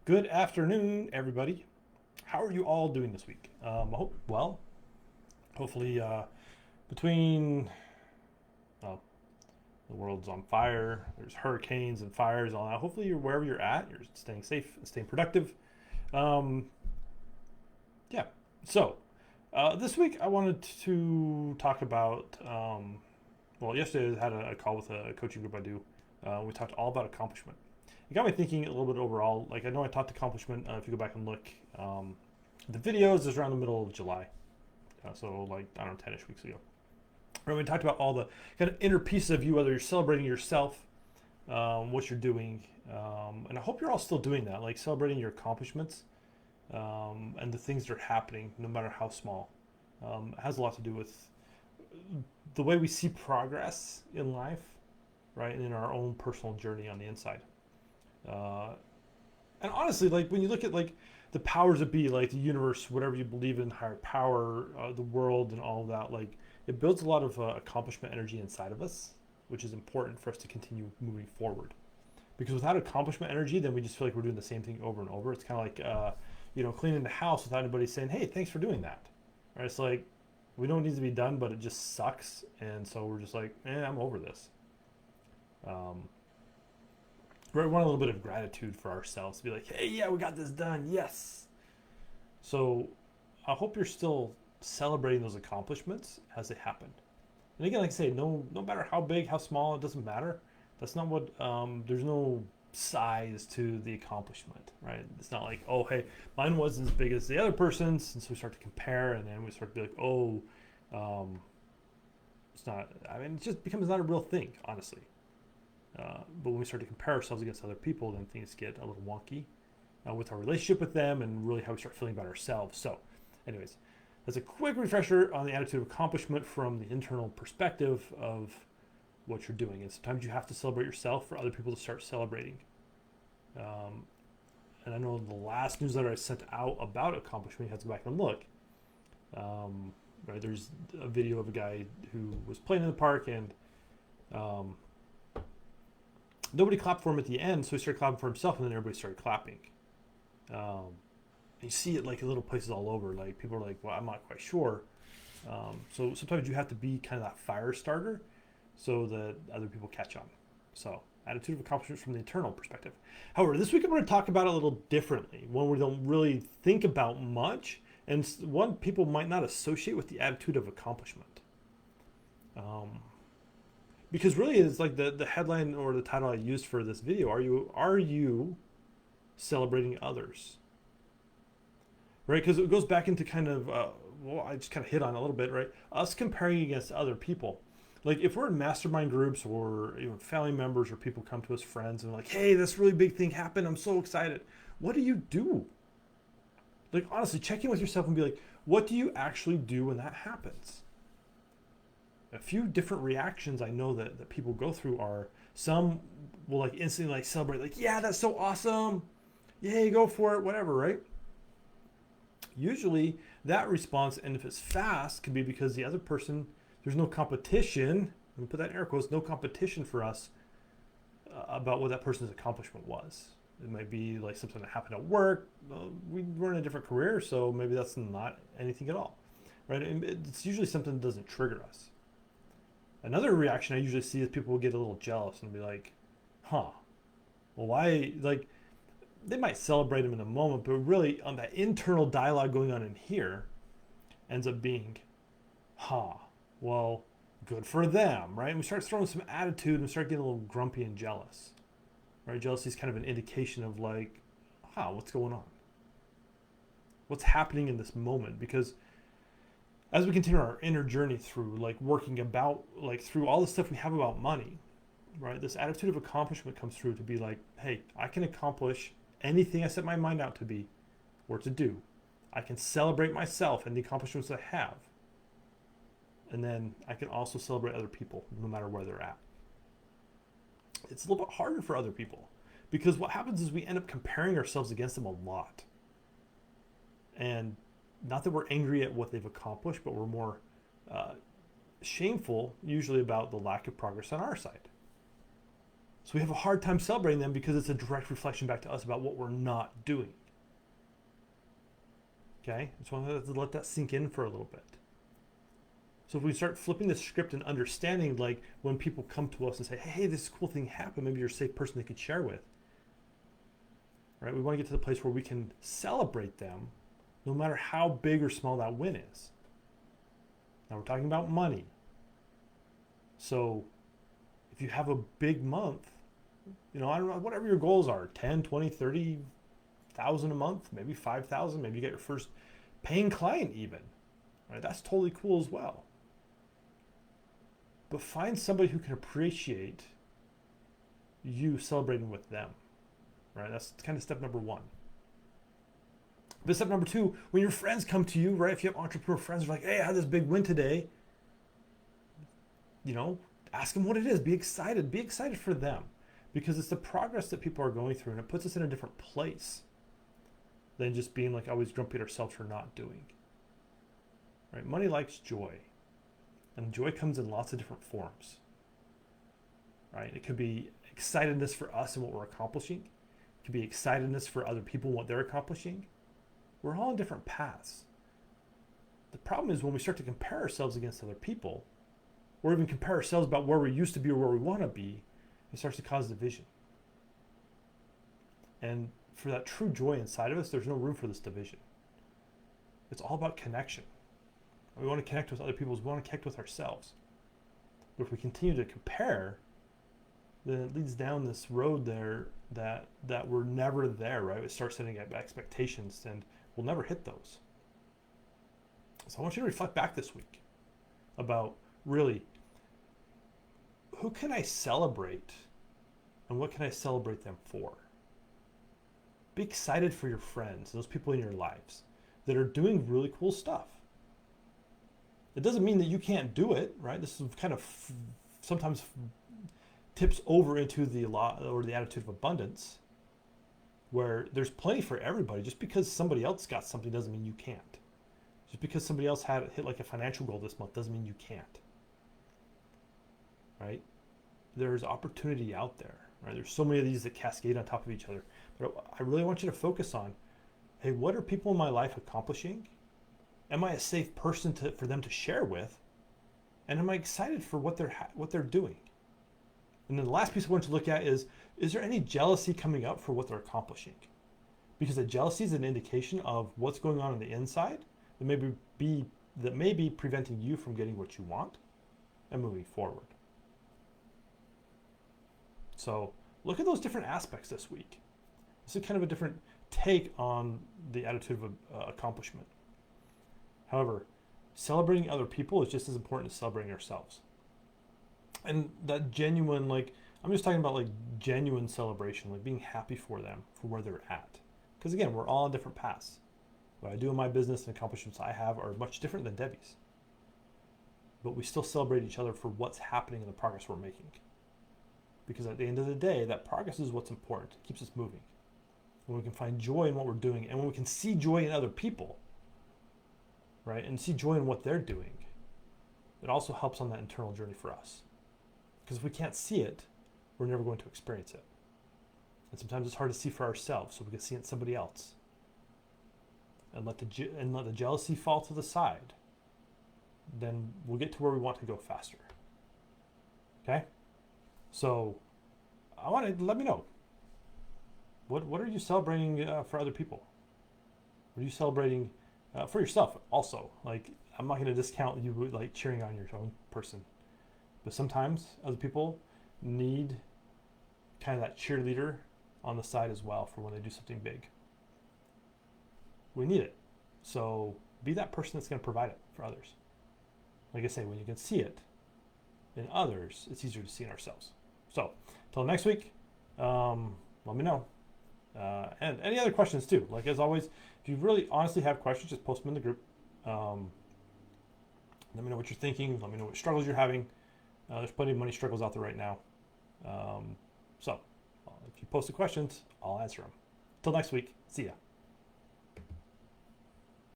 Good afternoon, everybody. How are you all doing this week? Hopefully, between well, the world's on fire, there's hurricanes and fires and all that. Hopefully, wherever you're at, you're staying safe and staying productive. Um, yeah. So, this week I wanted to talk about. Yesterday I had a call with a coaching group I do. We talked all about accomplishment. It got me thinking a little bit overall. Like I know I talked accomplishment. If you go back and look, the videos is around the middle of July, so like I don't know, 10ish weeks ago. Right, we talked about all the kind of inner pieces of you, whether you're celebrating yourself, what you're doing, and I hope you're all still doing that, like celebrating your accomplishments and the things that are happening, no matter how small. It has a lot to do with the way we see progress in life, right, and in our own personal journey on the inside. Uh, and honestly, like when you look at like the powers that be, like the universe, whatever you believe in, higher power, the world, and all of that, like it builds a lot of accomplishment energy inside of us, which is important for us to continue moving forward. Because without accomplishment energy, then we just feel like we're doing the same thing over and over. It's kind of like cleaning the house without anybody saying, "Hey, thanks for doing that." Right? It's like we don't need to be done, but it just sucks, and so we're just like, I'm over this. Um, we want a little bit of gratitude for ourselves to be like, hey, yeah, we got this done. Yes. So I hope you're still celebrating those accomplishments as they happen. And again, like I say, no matter how big, how small, it doesn't matter. That's not what. There's no size to the accomplishment, right? It's not like, oh, hey, mine wasn't as big as the other person's, and so we start to compare, and then we start to be like, oh, um, it's not. I mean, it just becomes not a real thing, honestly. But when we start to compare ourselves against other people, then things get a little wonky with our relationship with them and really how we start feeling about ourselves. So, anyways, that's a quick refresher on the attitude of accomplishment from the internal perspective of what you're doing. And sometimes you have to celebrate yourself for other people to start celebrating. Um, and I know the last newsletter I sent out about accomplishment, you have to go back and look. Right, there's a video of a guy who was playing in the park and um, nobody clapped for him at the end, so he started clapping for himself, and then everybody started clapping. Um, you see it like in little places all over. Like people are like, "Well, I'm not quite sure." So sometimes you have to be kind of that fire starter, so that other people catch on. So attitude of accomplishment from the internal perspective. However, this week I'm going to talk about it a little differently. One we don't really think about much, and one people might not associate with the attitude of accomplishment. Um, because really it's like the headline or the title I used for this video. Are you celebrating others, right? Because it goes back into kind of I just kind of hit on a little bit, right? Us comparing against other people. Like if we're in mastermind groups or even family members or people come to us, friends, and like, hey, this really big thing happened, I'm so excited. What do you do? Like honestly, check in with yourself and be like, what do you actually do when that happens? A few different reactions I know that people go through are some will like instantly like celebrate, like, yeah, that's so awesome. Yay, go for it, whatever, right? Usually that response, and if it's fast, can be because the other person, there's no competition. Let me put that in air quotes, no competition for us about what that person's accomplishment was. It might be like something that happened at work. We're in a different career, so maybe that's not anything at all, right? And it's usually something that doesn't trigger us. Another reaction I usually see is people will get a little jealous and be like, huh, well, why? Like, they might celebrate him in a moment, but really on that internal dialogue going on in here ends up being, huh, well, good for them, right? And we start throwing some attitude and we start getting a little grumpy and jealous, right? Jealousy is kind of an indication of like, huh, what's going on? What's happening in this moment? Because as we continue our inner journey through like working about like through all the stuff we have about money, right, this attitude of accomplishment comes through to be like, hey, I can accomplish anything I set my mind out to be or to do. I can celebrate myself and the accomplishments I have, and then I can also celebrate other people no matter where they're at. It's a little bit harder for other people because what happens is we end up comparing ourselves against them a lot, and not that we're angry at what they've accomplished, but we're more uh, shameful usually about the lack of progress on our side. So we have a hard time celebrating them because it's a direct reflection back to us about what we're not doing. Okay? I just want to let that sink in for a little bit. So if we start flipping the script and understanding, like when people come to us and say, hey, this cool thing happened, maybe you're a safe person they could share with. Right? We want to get to the place where we can celebrate them no matter how big or small that win is. Now we're talking about money. So if you have a big month, I don't know, whatever your goals are, 10, 20, 30,000 a month, maybe 5,000, maybe you get your first paying client even, right? That's totally cool as well. But find somebody who can appreciate you celebrating with them, right? That's kind of step number one. But step number two, when your friends come to you, right? If you have entrepreneur friends, they're like, hey, I had this big win today. Ask them what it is. Be excited. Be excited for them, because it's the progress that people are going through, and it puts us in a different place than just being like always grumpy at ourselves for not doing. Right? Money likes joy, and joy comes in lots of different forms. Right? It could be excitedness for us and what we're accomplishing. It could be excitedness for other people and what they're accomplishing. We're all on different paths. The problem is when we start to compare ourselves against other people, or even compare ourselves about where we used to be or where we want to be, it starts to cause division. And for that true joy inside of us, there's no room for this division. It's all about connection. We want to connect with other people. We want to connect with ourselves. But if we continue to compare, then it leads down this road there that we're never there, right? We start setting expectations and we'll never hit those. So I want you to reflect back this week about really, who can I celebrate and what can I celebrate them for? Be excited for your friends, those people in your lives that are doing really cool stuff. It doesn't mean that you can't do it, right? This is kind of sometimes tips over into the law or the attitude of abundance, where there's plenty for everybody. Just because somebody else got something doesn't mean you can't. Just because somebody else had hit like a financial goal this month doesn't mean you can't. Right? There's opportunity out there. Right? There's so many of these that cascade on top of each other. But I really want you to focus on, hey, what are people in my life accomplishing? Am I a safe person for them to share with? And am I excited for what they're doing? And then the last piece I want to look at is there any jealousy coming up for what they're accomplishing? Because the jealousy is an indication of what's going on the inside that may be preventing you from getting what you want and moving forward. So look at those different aspects this week. This is kind of a different take on the attitude of accomplishment. However, celebrating other people is just as important as celebrating ourselves. And that genuine, I'm just talking about genuine celebration, being happy for them, for where they're at. Because again, we're all on different paths. What I do in my business and accomplishments I have are much different than Debbie's. But we still celebrate each other for what's happening and the progress we're making. Because at the end of the day, that progress is what's important. It keeps us moving. When we can find joy in what we're doing, and when we can see joy in other people, right, and see joy in what they're doing, it also helps on that internal journey for us. Because if we can't see it, we're never going to experience it. And sometimes it's hard to see for ourselves, so we can see it in somebody else. And let the jealousy fall to the side. Then we'll get to where we want to go faster. Okay? So let me know. What are you celebrating for other people? What are you celebrating for yourself also? I'm not going to discount you cheering on your own person. But sometimes other people need kind of that cheerleader on the side as well for when they do something big. We need it. So be that person that's going to provide it for others. Like I say, when you can see it in others, it's easier to see in ourselves. So until next week, let me know. And any other questions too. As always, if you really honestly have questions, just post them in the group. Let me know what you're thinking. Let me know what struggles you're having. There's plenty of money struggles out there right now. So if you post the questions, I'll answer them. Till next week, see ya.